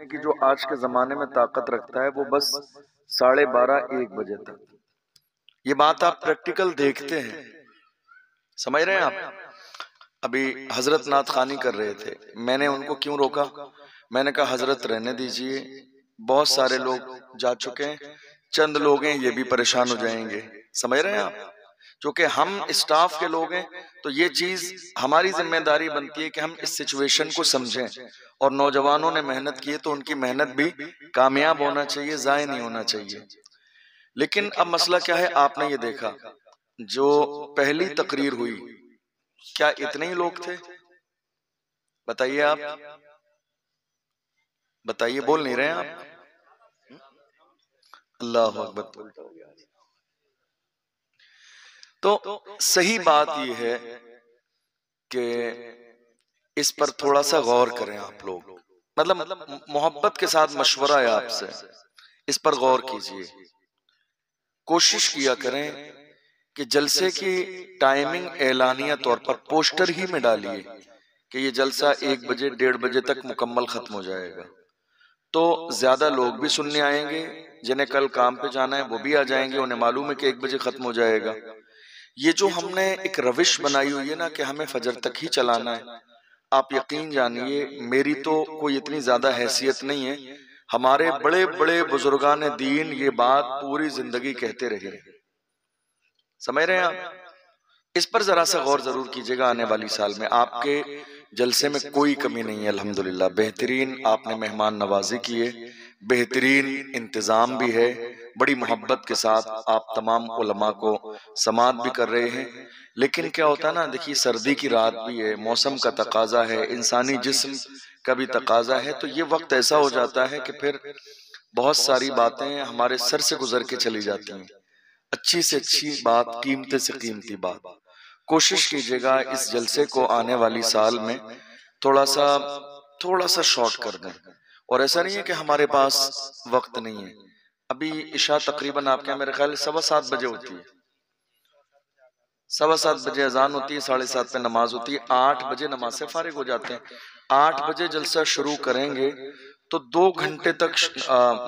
की जो आज के जमाने में ताकत रखता है वो बस 12:30-1 बजे तक। ये बात आप प्रैक्टिकल देखते हैं, समझ रहे हैं आप। अभी हजरत नात खानी कर रहे थे, मैंने उनको क्यों रोका, मैंने कहा हजरत रहने दीजिए, बहुत सारे लोग जा चुके हैं, चंद लोग हैं ये भी परेशान हो जाएंगे, समझ रहे हैं आप। क्योंकि हम स्टाफ के लोग हैं तो ये चीज हमारी जिम्मेदारी बनती है कि हम इस सिचुएशन को समझें, और नौजवानों ने मेहनत की है तो उनकी मेहनत भी कामयाब होना चाहिए, जाया नहीं होना चाहिए। लेकिन अब मसला क्या है, आपने ये देखा जो पहली तकरीर हुई, क्या इतने ही लोग थे? बताइए आप, बताइए, बोल नहीं रहे हैं आप। अल्लाह अकबर। तो सही बात यह है कि इस पर थोड़ा सा गौर करें आप लोग, मतलब मोहब्बत के साथ मशवरा है आपसे, इस पर गौर कीजिए। कोशिश किया करें कि जलसे की टाइमिंग एलानिया तौर पर पोस्टर ही में डालिए कि ये जलसा 1 बजे 1:30 बजे तक मुकम्मल खत्म हो जाएगा, तो ज्यादा लोग भी सुनने आएंगे, जिन्हें कल काम पे जाना है वो भी आ जाएंगे, उन्हें मालूम है कि 1 बजे खत्म हो जाएगा। ये जो हमने एक रविश बनाई हुई है ना कि हमें फजर तक ही चलाना है, आप यकीन जानिए मेरी तो कोई इतनी ज्यादा हैसियत नहीं है, हमारे बड़े बड़े बुजुर्गान दीन ये बात पूरी जिंदगी कहते रहे, समझ रहे हैं आप। इस पर जरा सा गौर जरूर कीजिएगा, आने वाली साल में आपके जलसे में कोई कमी नहीं है, अल्हम्दुलिल्लाह बेहतरीन आपने मेहमान नवाजी की है, बेहतरीन इंतजाम भी है, बड़ी मोहब्बत के साथ आप तमाम उलमा को समात भी कर रहे हैं। लेकिन क्या होता है ना, देखिए सर्दी की रात भी है, मौसम का तकाजा है, इंसानी जिस्म का भी तकाजा है, तो ये वक्त ऐसा हो जाता है कि फिर बहुत सारी बातें हमारे सर से गुजर के चली जाती हैं, अच्छी से अच्छी बात, कीमती से कीमती बात। कोशिश कीजिएगा इस जलसे को आने वाली साल में थोड़ा सा शॉर्ट कर दें, और ऐसा नहीं है कि हमारे पास वक्त नहीं है। अभी इशा तकरीबन आपके यहाँ मेरे ख्याल 7:15 बजे होती है, 7:15 बजे अजान होती है, 7:30 पे नमाज होती है, 8 बजे नमाज से फारिग हो जाते हैं। 8 बजे जलसा शुरू करेंगे तो 2 घंटे तक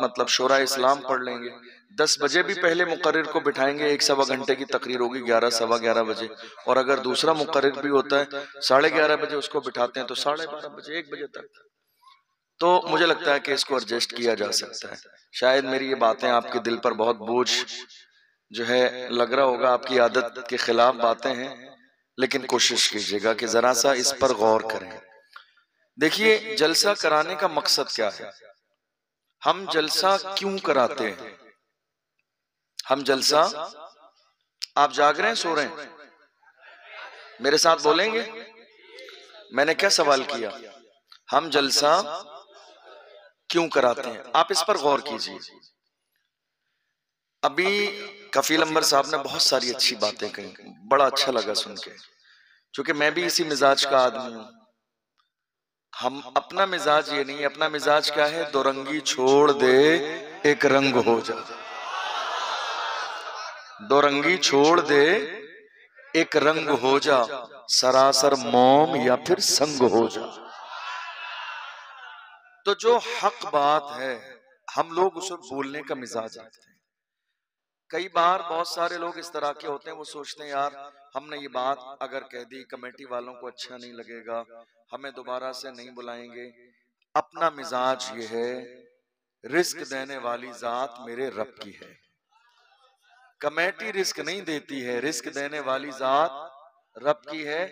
मतलब शोरा इस्लाम पढ़ लेंगे। 10 बजे भी पहले मुकर्रिर को बिठाएंगे, 1-1.25 घंटे की तकरीर होगी 11-11:15 बजे, और अगर दूसरा मुकर्रिर भी होता है 11:30 बजे उसको बिठाते हैं तो 12:30 बजे 1 बजे तक। तो मुझे लगता है कि इसको एडजस्ट किया जा सकता है। शायद मेरी ये बातें आपके दिल पर बहुत बोझ जो है लग रहा होगा, आपकी आदत के खिलाफ बातें हैं, लेकिन कोशिश कीजिएगा कि जरा सा इस पर गौर करें। देखिए जलसा कराने का मकसद क्या है, हम जलसा क्यों कराते हैं, हम जलसा, आप जाग रहे हैं सो रहे हैं, मेरे साथ बोलेंगे। मैंने क्या सवाल किया, हम जलसा क्यों कराते हैं, आप इस पर गौर कीजिए। अभी कफील अंबर साहब ने बहुत सारी अच्छी बातें कही, बड़ा अच्छा लगा सुन के, क्योंकि मैं भी इसी मिजाज का आदमी हूं। हम अपना मिजाज ये नहीं, अपना मिजाज क्या है, दो रंगी छोड़ दे एक रंग हो जा, दो रंगी छोड़ दे एक रंग हो जा, सरासर मोम या फिर संग हो जा। तो जो हक बात है हम लोग उसे बोलने का मिजाज रखते हैं। कई बार बहुत सारे लोग इस तरह के होते हैं, वो सोचते हैं यार हमने ये बात अगर कह दी कमेटी वालों को अच्छा नहीं लगेगा, हमें दोबारा से नहीं बुलाएंगे। अपना मिजाज ये है, रिस्क देने वाली जात मेरे रब की है, कमेटी रिस्क नहीं देती है, रिस्क देने वाली जात रब की है।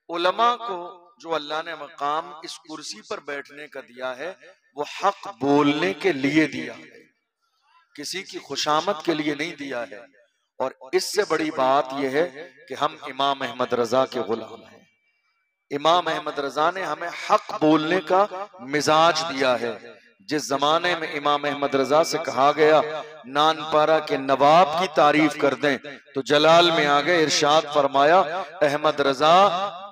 उलमा को जो अल्लाह ने मकाम इस कुर्सी पर बैठने का दिया है वो हक बोलने के लिए दिया है, किसी की खुशामद के लिए नहीं दिया है। और इससे बड़ी बात यह है कि हम इमाम अहमद रजा के गुलाम हैं। इमाम अहमद रजा ने हमें हक बोलने का मिजाज दिया है। जिस जमाने में इमाम अहमद रजा से कहा गया नानपारा के नवाब की तारीफ कर दें तो जलाल में आ गए, इरशाद फरमाया अहमद रजा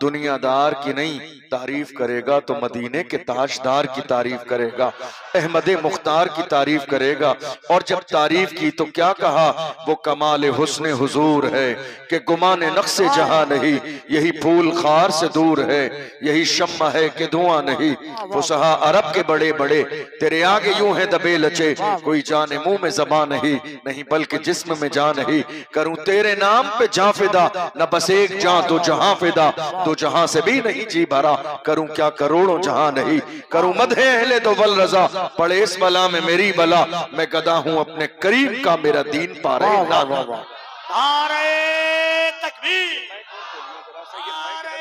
दुनियादार की नहीं तारीफ करेगा तो मदीने के ताजदार की तारीफ करेगा। अहमद मुख्तार की तारीफ करेगा। और जब तारीफ की तो क्या कहा, वो कमाल हुस्न हुजूर है कि गुमान नक्शे जहां नहीं, यही फूल खार से दूर है, यही शम्मा है कि धुआं नहीं। फुसहा अरब के बड़े बड़े तेरे आगे यूं है दबे लचे, कोई जाने मुंह में ज़बान नहीं, नहीं बल्कि जिस्म में जान नहीं। करूं तेरे नाम पे जां फिदा, न बस एक जां दो जहां फिदा, दो जहां से भी नहीं जी भरा, करूं क्या करोड़ों जहां नहीं। करूं मदहे अहले तो वल रजा, पड़े इस बला में मेरी बला, मैं गदा हूं अपने करीब का, मेरा दीन पारे ना। नारे तकबीर, नारे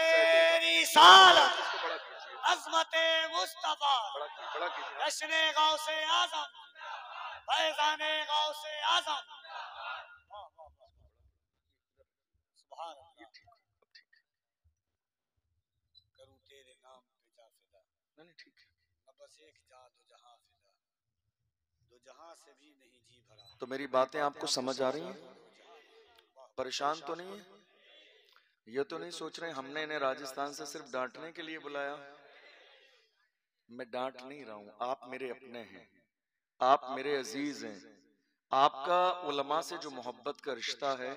रिसालत, अज़मते मुस्तफा, जश्ने गौसे आज़म, फैज़ाने गौसे आज़म। सुभान अल्लाह। करूं तेरे नाम पे जा फिदा, ठीक है, न बस एक जा दो जहां फिदा, दो जहां से भी नहीं जी भरा। तो मेरी बातें आपको समझ आ रही हैं? परेशान तो नहीं है? ये तो नहीं सोच रहे हमने इन्हें राजस्थान से सिर्फ डांटने के लिए बुलाया? मैं डांट नहीं रहा हूं, आप मेरे अपने हैं, आप मेरे अजीज हैं। आपका उलमा से जो मोहब्बत का रिश्ता है,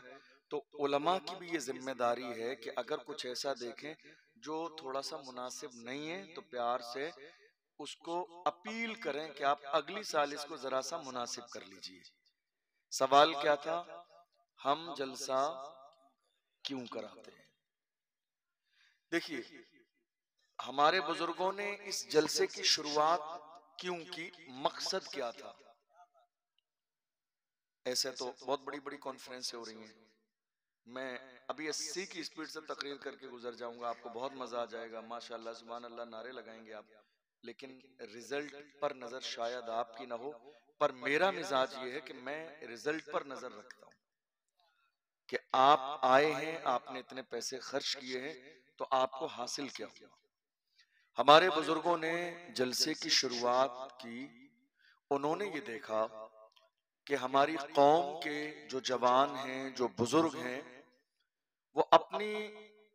तो उलमा की भी ये जिम्मेदारी है कि अगर कुछ ऐसा देखें जो थोड़ा सा मुनासिब नहीं है, तो प्यार से उसको अपील करें कि आप अगली साल इसको जरा सा मुनासिब कर लीजिए। सवाल क्या था, हम जलसा क्यों कराते हैं? देखिए, हमारे बुजुर्गों ने इस जलसे की शुरुआत क्यों की, मकसद क्या था? ऐसे तो बहुत बड़ी बड़ी कॉन्फ्रेंसें हो रही हैं, मैं अभी 80 की स्पीड से तकरीर करके गुजर जाऊंगा, आपको बहुत मजा आ जाएगा, माशाल्लाह सुभान अल्लाह नारे लगाएंगे आप, लेकिन रिजल्ट पर नजर शायद आपकी ना हो। पर मेरा मिजाज ये है कि मैं रिजल्ट पर नजर रखता हूं कि आप आए हैं, आपने इतने पैसे खर्च किए हैं, तो आपको हासिल क्या हुआ। हमारे बुजुर्गों ने जलसे की शुरुआत की, उन्होंने ये देखा कि हमारी कौम के जो जवान हैं, जो बुजुर्ग हैं, वो अपनी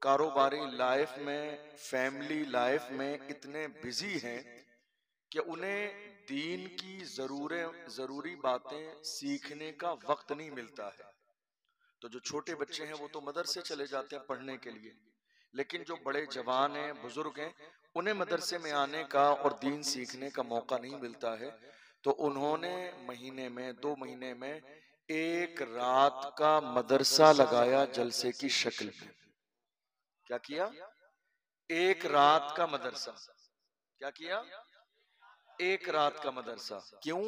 कारोबारी लाइफ में, फैमिली लाइफ में इतने बिजी हैं कि उन्हें दीन की जरूरी बातें सीखने का वक्त नहीं मिलता है। तो जो छोटे बच्चे हैं वो तो मदरसे चले जाते हैं पढ़ने के लिए, लेकिन जो बड़े जवान हैं, बुजुर्ग हैं, उन्हें मदरसे में आने का और दीन सीखने का मौका नहीं मिलता है। तो उन्होंने महीने में, 2 महीने में एक रात का मदरसा लगाया जलसे की शक्ल में। क्या किया? एक रात का मदरसा। क्या किया? एक रात का मदरसा। क्यों?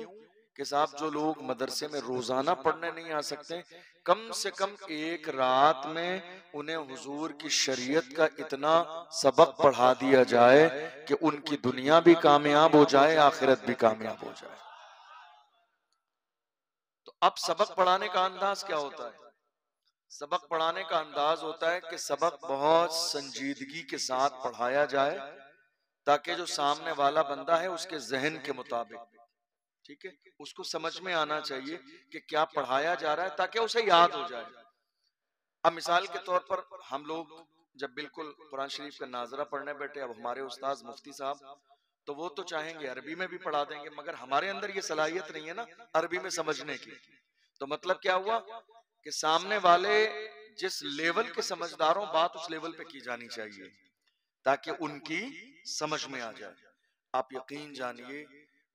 कि साहब जो लोग मदरसे में रोजाना पढ़ने नहीं आ सकते, कम से कम एक रात में उन्हें हुजूर की शरीयत का इतना सबक पढ़ा दिया जाए कि उनकी दुनिया भी कामयाब हो जाए, आखिरत भी कामयाब हो जाए। तो अब सबक पढ़ाने का अंदाज क्या होता है? सबक पढ़ाने का अंदाज होता है कि सबक बहुत संजीदगी के साथ पढ़ाया जाए, ताकि जो सामने वाला बंदा है उसके जहन के मुताबिक, ठीक है, उसको समझ में आना चाहिए कि क्या पढ़ाया जा रहा है, ताकि उसे याद हो जाए। अब मिसाल के तौर पर हम लोग जब बिल्कुल कुरान शरीफ का नाजरा पढ़ने बैठे, अब हमारे उस्ताद मुफ्ती साहब तो वो तो चाहेंगे अरबी में भी पढ़ा देंगे, मगर हमारे अंदर ये सलाहियत नहीं है ना अरबी में समझने की। तो मतलब क्या हुआ कि सामने वाले जिस लेवल के समझदारों, बात उस लेवल पे की जानी चाहिए ताकि उनकी समझ में आ जाए। आप यकीन जानिए,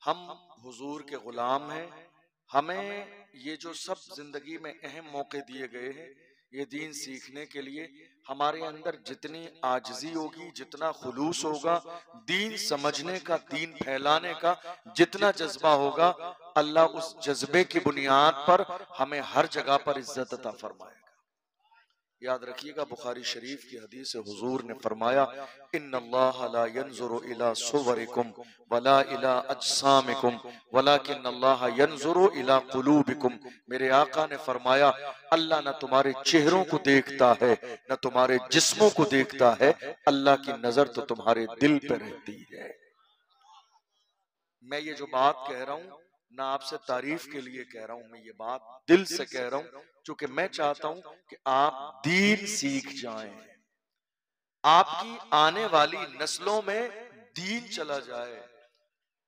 हम हुजूर के गुलाम हैं, हमें ये जो सब जिंदगी में अहम मौके दिए गए हैं, ये दीन सीखने के लिए, हमारे अंदर जितनी आजिज़ी होगी, जितना खुलूस होगा, दीन समझने का, दीन फैलाने का जितना जज्बा होगा, अल्लाह उस जज्बे की बुनियाद पर हमें हर जगह पर इज्जत अता फरमाएगा। याद रखिएगा, बुखारी शरीफ की हदीस से हुजूर ने फरमाया, इन्नल्लाह ला यंजुरु इला सुवरिकुम वला इला अजसामिकुम वलाकिन्नल्लाह यंजुरु इला कुलूबिकुम। मेरे आका ने फरमाया, अल्लाह न तुम्हारे चेहरों को देखता है, न तुम्हारे जिस्मों को देखता है, अल्लाह की नजर तो तुम्हारे दिल पे रहती है। मैं ये जो बात कह रहा हूं ना आपसे तारीफ के लिए कह रहा हूं, मैं ये बात दिल से कह रहा हूं, क्योंकि मैं चाहता हूं कि आप दीन सीख जाएं, आपकी आने वाली नस्लों में दीन चला जाए,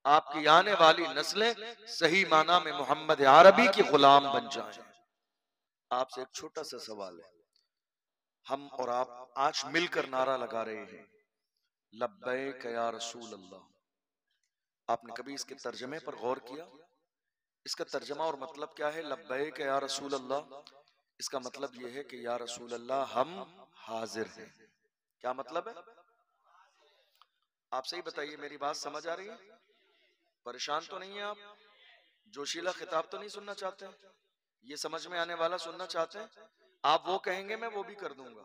आपकी आने वाली नस्लें सही माना में मोहम्मद अरबी की गुलाम बन जाएं। आपसे एक छोटा सा सवाल है, हम और आप आज मिलकर नारा लगा रहे हैं लब्बैक या रसूल अल्लाह। आपने कभी इसके तर्जमे पर गौर किया? इसका तर्जमा और मतलब क्या है? लब्बैक या रसूल अल्लाह, इसका मतलब यह है कि या रसूल अल्लाह हम हाजिर हैं। क्या मतलब है? आप सही बताइए, मेरी बात समझ आ रही है? परेशान तो नहीं है आप? जोशीला खिताब तो नहीं सुनना चाहते? ये समझ में आने वाला सुनना चाहते हैं? आप वो कहेंगे मैं वो भी कर दूंगा,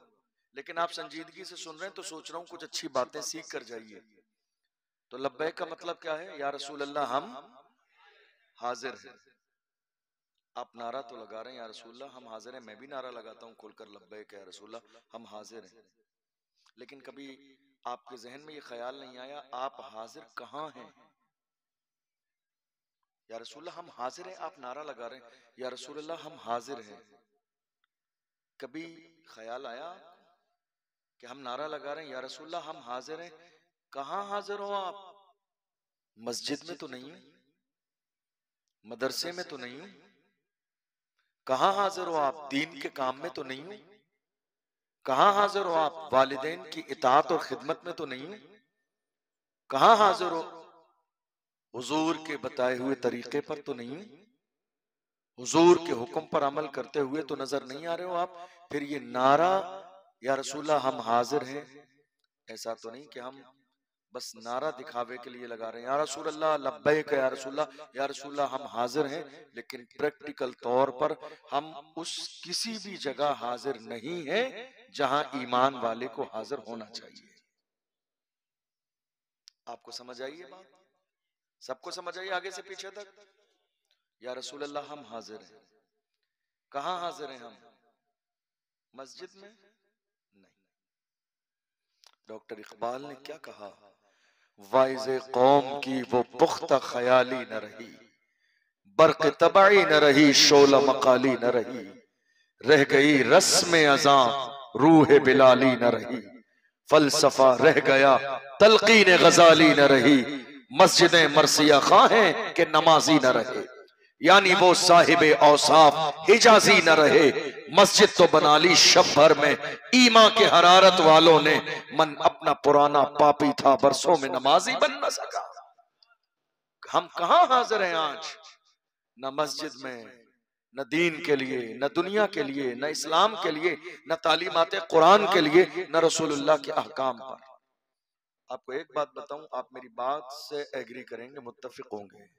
लेकिन आप संजीदगी से सुन रहे हैं तो सोच रहा हूं कुछ अच्छी बातें सीख कर जाइए। तो लब्बैक का मतलब क्या है? या रसूल अल्लाह हम हाजिर हैं। आप नारा तो लगा रहे हैं या रसूल अल्लाह हम हाजिर हैं, मैं भी नारा लगाता हूं खोलकर लब्बैक या रसूल अल्लाह हम हाजिर हैं, लेकिन कभी आपके जहन में ये ख्याल नहीं आया आप हाजिर कहां हैं? या रसूल अल्लाह हम हाजिर हैं, आप नारा लगा रहे हैं या रसूल अल्लाह हम हाजिर हैं। कभी ख्याल आया कि हम नारा लगा रहे हैं या रसूल अल्लाह हम हाजिर हैं, कहां हाजिर हो आप? मस्जिद में तो नहीं हूं, मदरसे में तो नहीं हूं, कहां हाजिर हो आप? दीन के काम में तो नहीं हूं, कहां हाजिर हो आप? वालिदैन की इताअत और खिदमत में तो नहीं हूं, कहां हाजिर हो? हुजूर के बताए हुए तरीके पर तो नहीं हूं, हुजूर के हुक्म पर अमल करते हुए तो नजर नहीं आ रहे हो आप। फिर ये नारा या रसूला हम हाजिर हैं, ऐसा तो नहीं कि हम बस नारा दिखावे के लिए लगा रहे हैं या रसूल अल्लाह लब्बैक या रसूल अल्लाह हम हाजिर हैं, लेकिन प्रैक्टिकल तौर पर हम उस किसी भी जगह हाजिर नहीं हैं जहां ईमान वाले को हाजिर होना चाहिए। आपको समझ आई ये बात? सबको समझ आई आगे से पीछे तक? या रसूल अल्लाह हम हाजिर हैं, कहां हाजिर हैं हम? मस्जिद में नहीं। डॉक्टर इकबाल ने क्या कहा? वाइज़े कौम की वो पुख्ता ख्याली न रही, बर्क तबाई न रही, शोला मकाली न रही, रह गई रस्म अज़ा रूह बिलाली न रही, फलसफा रह गया तलकीन गजाली न रही, मस्जिदें मरसिया खाहें के नमाजी न रहे, यानी वो साहिबे औसाफ हिजाजी न रहे, मस्जिद तो बना ली शब भर में ईमा के हरारत वालों ने, मन अपना पुराना पापी था बरसों में नमाजी बन न सका। हम कहां हाजिर हैं आज? न मस्जिद में, न दीन के लिए, न दुनिया के लिए, न इस्लाम के लिए, न तालीमात कुरान के लिए, न रसूलुल्लाह के अहकाम पर। आपको एक बात बताऊं, आप मेरी बात से एग्री करेंगे, मुत्तफिक होंगे।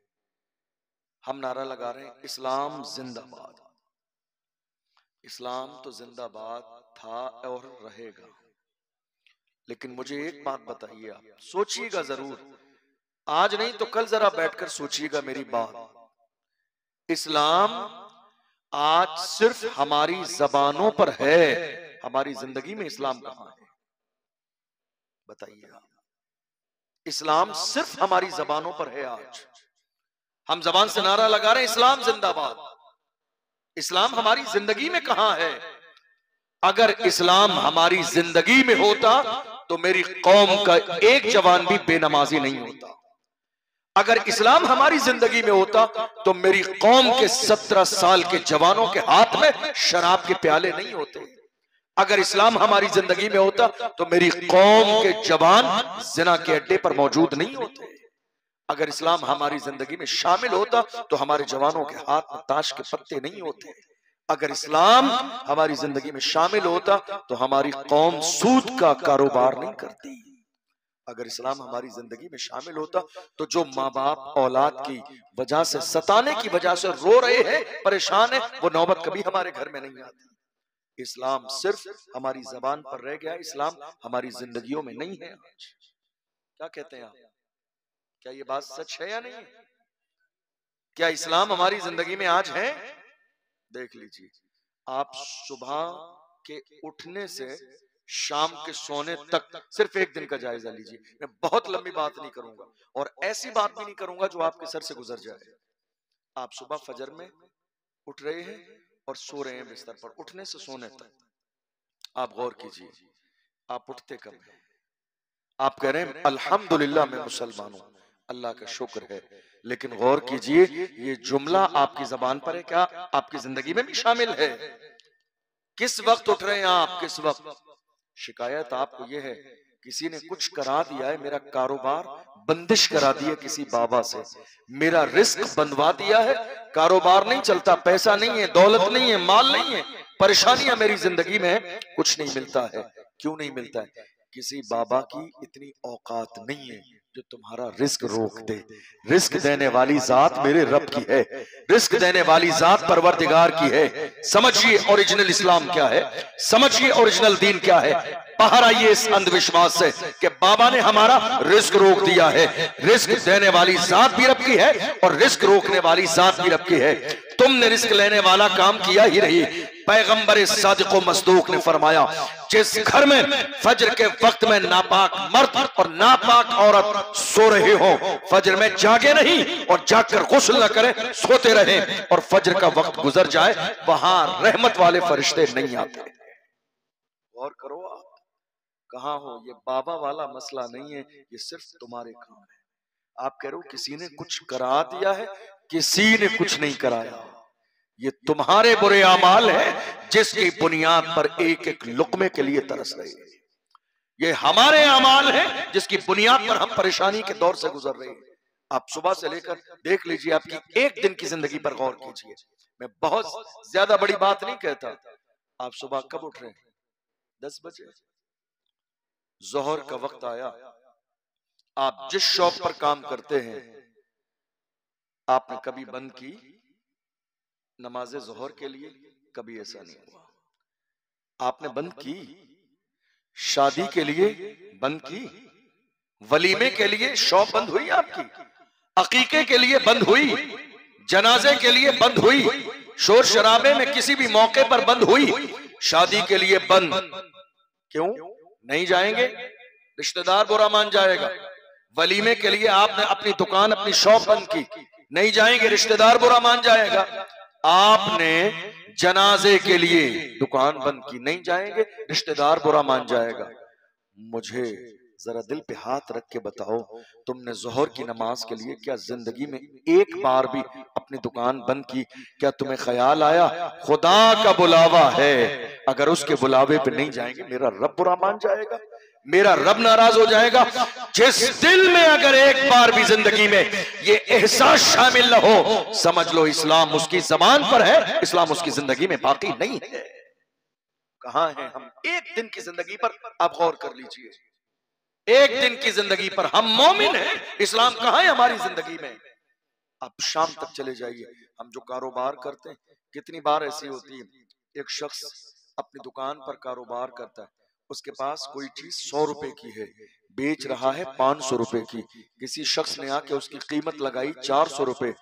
हम नारा लगा रहे हैं इस्लाम जिंदाबाद। इस्लाम तो जिंदाबाद था और रहेगा, लेकिन मुझे एक बात बताइए, आप सोचिएगा जरूर, आज नहीं तो कल जरा बैठकर सोचिएगा मेरी बात। इस्लाम आज सिर्फ हमारी जबानों पर है, हमारी जिंदगी में इस्लाम कहां है? बताइए आप। इस्लाम सिर्फ हमारी जबानों पर है। आज हम जबान से नारा लगा रहे हैं इस्लाम जिंदाबाद, इस्लाम हमारी जिंदगी में कहां है? अगर इस्लाम हमारी जिंदगी में होता तो मेरी कौम का एक जवान भी बेनमाजी नहीं होता। अगर इस्लाम हमारी जिंदगी में होता तो मेरी कौम के 17 साल के जवानों के हाथ में शराब के प्याले नहीं होते। अगर इस्लाम हमारी जिंदगी में होता तो मेरी कौम के जवान जिना के अड्डे पर मौजूद नहीं होते। अगर इस्लाम हमारी जिंदगी में शामिल होता तो हमारे जवानों के हाथ में ताश के पत्ते नहीं होते। अगर इस्लाम हमारी जिंदगी में शामिल होता तो हमारी कौम सूद का कारोबार नहीं करती। अगर इस्लाम हमारी जिंदगी में शामिल होता तो जो माँ बाप औलाद की वजह से, सताने की वजह से रो रहे हैं, परेशान है, वो नौबत कभी हमारे घर में नहीं आती। इस्लाम सिर्फ हमारी जबान पर रह गया, इस्लाम हमारी जिंदगियों में नहीं है। आज क्या कहते हैं आप? क्या ये बात सच है या नहीं? क्या इस्लाम हमारी जिंदगी में आज है? देख लीजिए, आप सुबह के उठने से शाम के सोने तक सिर्फ एक दिन का जायजा लीजिए। मैं बहुत लंबी बात नहीं करूंगा और ऐसी बात भी नहीं करूंगा जो आपके सर से गुजर जाए। आप सुबह फजर में उठ रहे हैं और सो रहे हैं बिस्तर पर, उठने से सोने तक आप गौर कीजिए, आप उठते कब हैं? आप कह रहे हैं अल्हम्दुलिल्लाह मैं मुसलमान हूं, अल्लाह का शुक्र है। लेकिन गौर कीजिए, ये जुमला आपकी जबान पर है क्या आपकी जिंदगी में भी शामिल है? किस वक्त उठ रहे हैं आप, किस वक्त? शिकायत आपको ये है किसी ने कुछ करा दिया है, मेरा कारोबार बंदिश करा दिया किसी बाबा से, मेरा रिस्क बंधवा दिया है, कारोबार नहीं चलता, पैसा नहीं है, दौलत नहीं है, माल नहीं है, परेशानियां मेरी जिंदगी में है, कुछ नहीं मिलता है। क्यों नहीं मिलता है? किसी बाबा की इतनी औकात नहीं है जो तुम्हारा रिस्क रोक दे। रिस्क देने वाली जात मेरे रब की है, रिस्क देने वाली जात परवरदिगार की है। समझिए ओरिजिनल इस्लाम क्या है, समझिए ओरिजिनल दीन क्या है। बाहर आइए इस अंधविश्वास से कि बाबा ने हमारा रिस्क रोक दिया है। रिस्क देने वाली जात भी रब की है और रिस्क रोकने वाली जात भी रब की है। तुमने रिस्क लेने वाला काम किया ही नहीं। पैगंबर सादिक मसदूक ने फरमाया, जिस घर में फजर के वक्त में नापाक मर्द और नापाक औरत सो रहे हो, फजर में जागे नहीं और जागकर गुस्ल न करें, सोते रहे और फजर का वक्त गुजर जाए, वहां रहमत वाले फरिश्ते नहीं आते। गौर करो आप कहां हो। ये बाबा वाला मसला नहीं है, ये सिर्फ तुम्हारे काम है। आप कह रहे हो किसी ने कुछ करा दिया है, किसी ने कुछ नहीं कराया। ये तुम्हारे बुरे अमाल है जिसकी बुनियाद पर एक एक लुकमे के लिए तरस रहे हैं। ये हमारे अमाल है जिसकी बुनियाद पर हम परेशानी के दौर से गुजर रहे हैं। आप सुबह से लेकर देख लीजिए, आपकी एक दिन की जिंदगी पर गौर कीजिए। मैं बहुत ज्यादा बड़ी बात नहीं कहता। आप सुबह कब उठ रहे हैं? 10 बजे। जोहर का वक्त आया, आप जिस शॉप पर काम करते हैं आपने कभी बंद की नमाज़े जोहर के लिए? कभी ऐसा नहीं हुआ। आपने बंद की शादी के लिए, बंद की वलीमे के लिए शॉप बंद हुई आपकी, अकीके के लिए बंद हुई, जनाजे के लिए बंद हुई, शोर शराबे में किसी भी मौके पर बंद हुई, शादी के लिए बंद। क्यों नहीं जाएंगे? रिश्तेदार बुरा मान जाएगा। वलीमे के लिए आपने अपनी दुकान अपनी शॉप बंद की, नहीं जाएंगे, रिश्तेदार बुरा मान जाएगा। आपने जनाजे के लिए दुकान बंद की, नहीं जाएंगे, रिश्तेदार बुरा मान जाएगा। मुझे जरा दिल पे हाथ रख के बताओ, तुमने जोहर की नमाज के लिए क्या जिंदगी में एक बार भी अपनी दुकान बंद की? क्या तुम्हें ख्याल आया खुदा का बुलावा है, अगर उसके बुलावे पे नहीं जाएंगे मेरा रब बुरा मान जाएगा, मेरा रब नाराज हो जाएगा? जिस दिल में अगर एक बार भी जिंदगी में ये एहसास शामिल न हो, समझ लो इस्लाम उसकी जबान पर है, इस्लाम उसकी जिंदगी में बाकी नहीं है। कहां है हम एक दिन की जिंदगी पर? आप गौर कर लीजिए, एक दिन की जिंदगी पर हम मोमिन हैं, इस्लाम कहां है हमारी जिंदगी में? आप शाम तक चले जाइए, हम जो कारोबार करते हैं, कितनी बार ऐसी होती है, एक शख्स अपनी दुकान पर कारोबार करता है, उसके पास कोई चीज 100 रुपए की है, बेच रहा है 500 रुपए की, किसी शख्स ने आके उसकी कीमत लगाई 400 रुपए,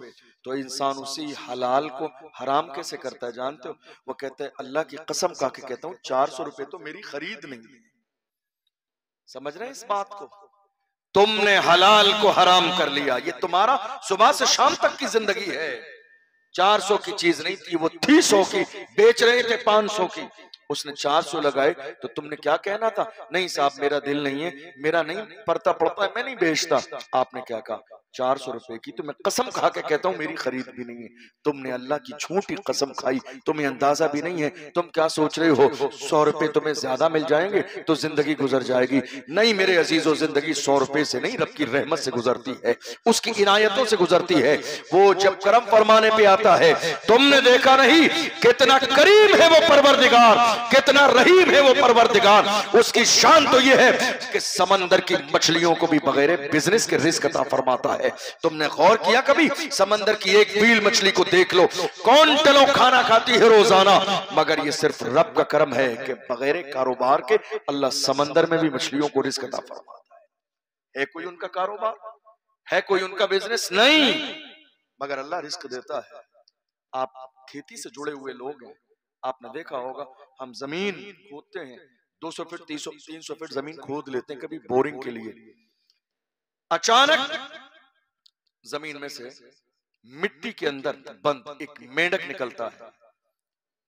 तो इंसान उसी हलाल को हराम कैसे करता है जानते हो? वो कहते हैं अल्लाह की कसम खा के कहता हूँ 400 रुपए तो मेरी खरीद नहीं है। समझ रहे हैं इस बात को? तुमने हलाल को हराम कर लिया। ये तुम्हारा सुबह से शाम तक की जिंदगी है। 400 की चीज नहीं थी, वो थी 100 की, बेच रहे थे 500 की, उसने 400 लगाए, तो तुमने क्या कहना था? नहीं साहब मेरा दिल नहीं है, मेरा नहीं पड़ता पड़ता है, मैं नहीं बेचता। आपने क्या कहा? 400 रुपए की, तो मैं कसम खा के कहता हूं मेरी खरीद भी नहीं है। तुमने अल्लाह की झूठी कसम खाई, तुम्हें अंदाजा भी नहीं है। तुम क्या सोच रहे हो 100 रुपए तुम्हें ज्यादा मिल जाएंगे तो जिंदगी गुजर जाएगी? नहीं मेरे अजीजों, जिंदगी 100 रुपए से नहीं, रब की रहमत से गुजरती है, उसकी इनायतों से गुजरती है। वो जब करम फरमाने पे आता है, तुमने देखा नहीं कितना करीम है वो परवरदिगार, कितना रहीम है वो परवरदिगार। उसकी शान तो ये है कि समंदर की मछलियों को भी बगैर बिजनेस के रिस्क अता फरमाता है। तुमने गौर किया कभी? समंदर की एक व्हील मछली को देख लो, कौन टलों खाना खाती है रोजाना, मगर ये सिर्फ रब का करम है कि बगैर कारोबार के अल्लाह समंदर में भी मछलियों को रिस्क अता फरमाता है। कोई उनका कारोबार है, कोई उनका बिजनेस नहीं, मगर अल्लाह रिस्क देता है। आप खेती से जुड़े हुए लोग हैं, आपने देखा होगा हम जमीन खोदते हैं, 200 फीट 300 फीट जमीन खोद लेते हैं कभी बोरिंग के लिए, अचानक जमीन में से मिट्टी के अंदर बंद एक मेंढक निकलता है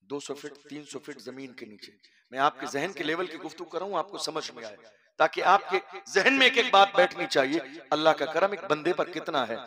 200 फीट 300 फीट जमीन के नीचे। मैं आपके जहन के लेवल की गुफ्तगू कर रहा हूं, आपको समझ में आए। ताकि आपके जहन में एक एक बात बैठनी चाहिए। अल्लाह का करम एक बंदे पर कितना है।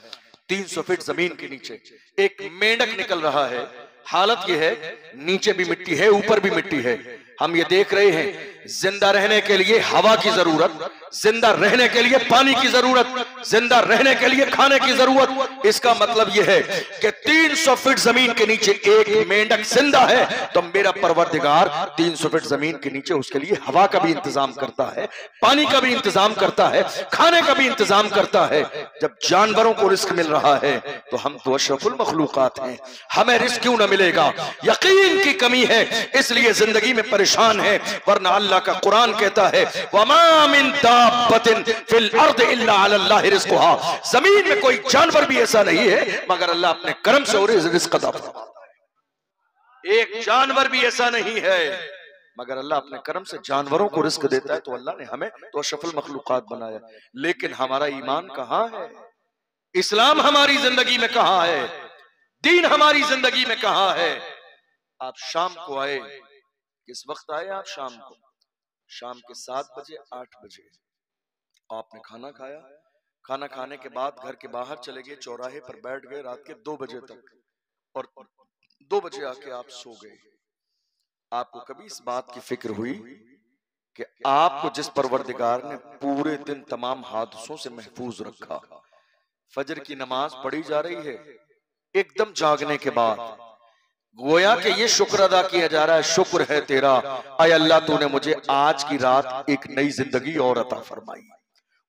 300 फीट जमीन के नीचे एक मेंढक निकल रहा है। हालत यह है, नीचे भी मिट्टी है, ऊपर भी मिट्टी है। हम ये देख रहे हैं, जिंदा रहने के लिए हवा की जरूरत, जिंदा रहने के लिए पानी की जरूरत, जिंदा रहने के लिए खाने की जरूरत। इसका मतलब यह है कि 300 फीट जमीन के नीचे एक मेंढक जिंदा है, तो मेरा परवरदिगार 300 फीट जमीन के नीचे उसके लिए हवा का भी इंतजाम करता है, पानी का भी इंतजाम करता है, खाने का भी इंतजाम करता है। जब जानवरों को रिस्क मिल रहा है तो हम तो अशरफुल मखलूकात हैं, हमें रिस्क क्यों ना मिलेगा? यकीन की कमी है, इसलिए जिंदगी में परेशान है। वरना अल्लाह का कुरान कहता है, वमा मिन दाब्बतिन फिल अर्द इल्ला अल्लाह रिज़्क़ुहा, जमीन में कोई जानवर भी ऐसा नहीं है मगर अल्लाह अपने करम से और रिज़्क़ अता फरमाता है। एक जानवर भी ऐसा नहीं है मगर अल्लाह अपने करम से जानवरों को रिस्क देता है। तो अल्लाह ने हमें तो अशरफुल मखलूकात बनाया, लेकिन हमारा ईमान कहां है? इस्लाम हमारी जिंदगी में कहां है? दीन हमारी जिंदगी में कहां है? आप शाम को आए, किस वक्त आए आप शाम को? शाम के 7 बजे 8 बजे आपने खाना खाया, खाना खाने के बाद घर के बाहर चले गए, चौराहे पर बैठ गए रात के 2 बजे तक, और 2 बजे आके आप सो गए। आपको कभी इस बात की फिक्र हुई कि आपको जिस परवरदिगार ने पूरे दिन तमाम हादसों से महफूज रखा, फजर की नमाज पढ़ी जा रही है, एकदम जागने के बाद गोया कि ये शुक्र अदा किया जा रहा है, शुक्र है तेरा, आय अल्लाह तूने मुझे आज की रात एक नई जिंदगी और अता फरमाई।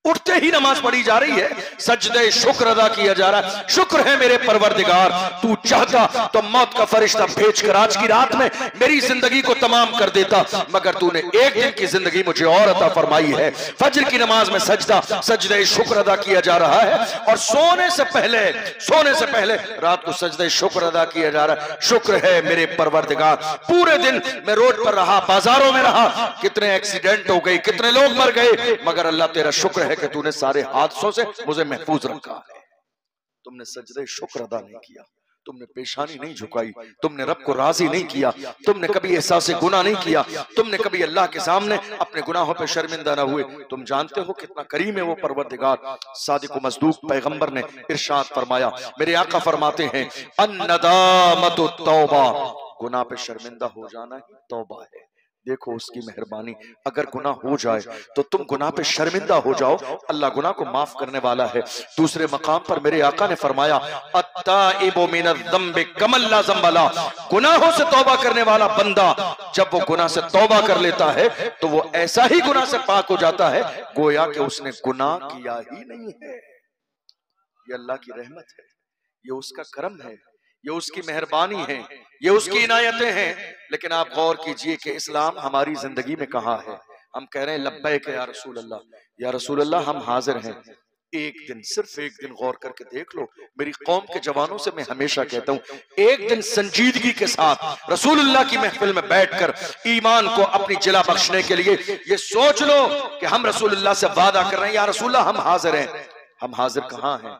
उठते ही नमाज पढ़ी जा रही है, सजदे शुक्र अदा किया जा रहा है, शुक्र है मेरे परवरदिगार, तू चाहता तो मौत का फरिश्ता भेजकर आज की रात में मेरी जिंदगी को तमाम कर देता, मगर तूने एक दिन की जिंदगी मुझे और अता फरमाई है। फजर की नमाज में सजदे शुक्र अदा किया जा रहा है, और सोने से पहले रात को सजदे शुक्र अदा किया जा रहा है। शुक्र है मेरे परवरदिगार, पूरे दिन मैं रोड पर रहा, बाजारों में रहा, कितने एक्सीडेंट हो गए, कितने लोग मर गए, मगर अल्लाह तेरा शुक्र है कि तूने सारे हादसों से मुझे महफूज रखा है। तुमने सजदे शुक्र अदा नहीं किया, तुमने पेशानी नहीं झुकाई, तुमने रब को राजी नहीं किया, तुमने कभी एहसास गुनाह नहीं किया, तुमने कभी अल्लाह के सामने अपने गुनाहों पे शर्मिंदा ना हुए। तुम जानते हो कितना करीम है वो परवरदिगार। सादिक मसदूक पैगंबर ने इरशाद फरमाया, मेरे आका फरमाते हैं, अन्नदामतु तौबा, गुनाह पे शर्मिंदा हो जाना ही तौबा है। देखो उसकी मेहरबानी, अगर गुनाह हो जाए तो तुम गुनाह पे शर्मिंदा हो जाओ, अल्लाह गुनाह को माफ करने वाला है। दूसरे मकाम पर मेरे आका ने फरमाया, अत्ताइबु मिनज़्ज़म्बि कमन ला ज़म्ब ला, गुनाहों से तौबा करने वाला बंदा जब वो गुनाह से तौबा कर लेता है तो वो ऐसा ही गुनाह से पाक हो जाता है गोया कि उसने गुनाह किया ही नहीं है। ये अल्लाह की रहमत है, ये उसका करम है, ये उसकी मेहरबानी है, ये उसकी इनायतें हैं। लेकिन आप गौर कीजिए कि इस्लाम हमारी जिंदगी में कहाँ है। हम कह रहे हैं लब्बैक या रसूल अल्लाह, या रसूल अल्लाह हम हाजिर हैं। एक दिन, सिर्फ एक दिन गौर करके देख लो, मेरी कौम के जवानों से मैं हमेशा कहता हूँ, एक दिन संजीदगी के साथ रसूलुल्लाह की महफिल में बैठकर ईमान को अपनी जिला बख्शने के लिए ये सोच लो कि हम रसूलुल्लाह से वादा कर रहे हैं, या रसूलुल्लाह हम हाजिर हैं। हम हाजिर कहाँ हैं?